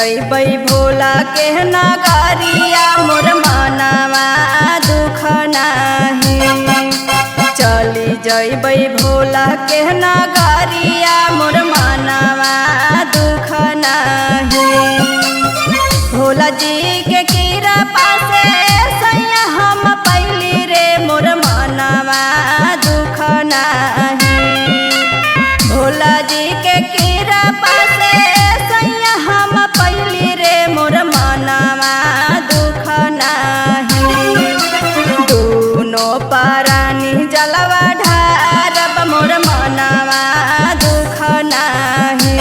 जइबै भोला के नगरिया मोर मनवा दुख नाही। चली जइबै भोला के नगरिया मोर मनवा दुख नाही। भोला जी के कृपा से सैया हम पैली रे मोर मनवा दुख नाही। भोला जी के कृपा से सैया हम पैली रे मोर मनवा दुख नाही। दोनों परानी जलवा ढारब मोर मनवा दुख नाही।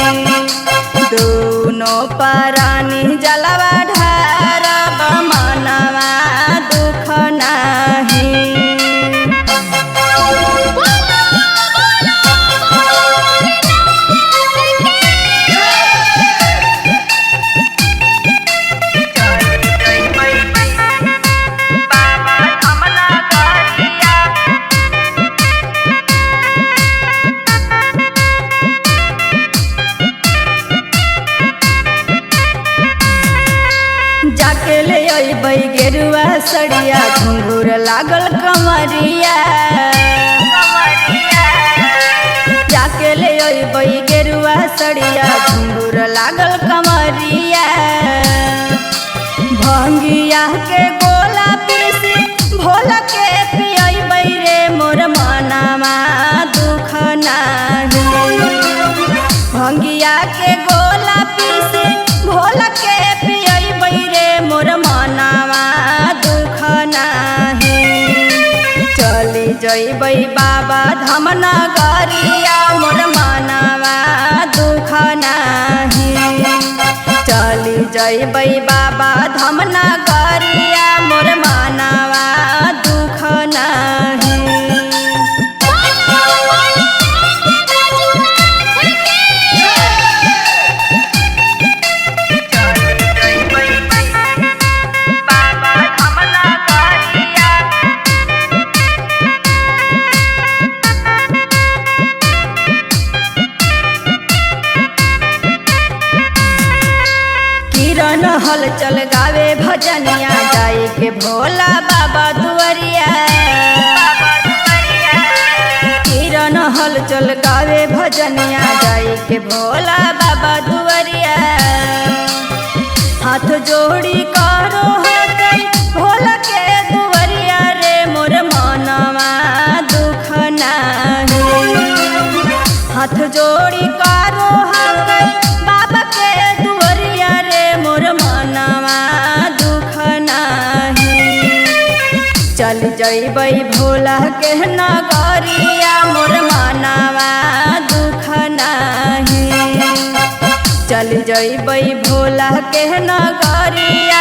दोनों परानी जलवा ढारब मनवा दुख नाही। जाके ले अइबै गेरुआ सड़िया घुंघूर लागल कमरिया। जाके ले अइबै गेरुआ सड़िया घुंघूर लागल कमरिया। भंगिया के गोला पीसी भोला के पियबै रे मोर मनवा दुख नाही। भंगिया के गोला पीसी भोला के पियबै रे मोर मनवा दुख नाही। चली जइबै बाबा धाम नगरिया मोर मनवा दुख नाही। चली जइबै बाबा धाम नगरिया मोर मनवा दुख नाही। किरण हलचल गावे भजनिया जाई के भोला बाबा दुआरिया। किरण हलचल गावे भजनिया जाई के भोला बाबा दुआरिया। हाथ जोड़ी करो गई भोला के दुआरिया रे मोर मनवा दुख नाही। हाथ जोड़ी करो गई बाबा के दुआरिया रे मोर मनवा दुख नाही। चल जइबै भोला के नगरिया मोर मनवा दुख नाही। चल जइबै भोला के नगरिया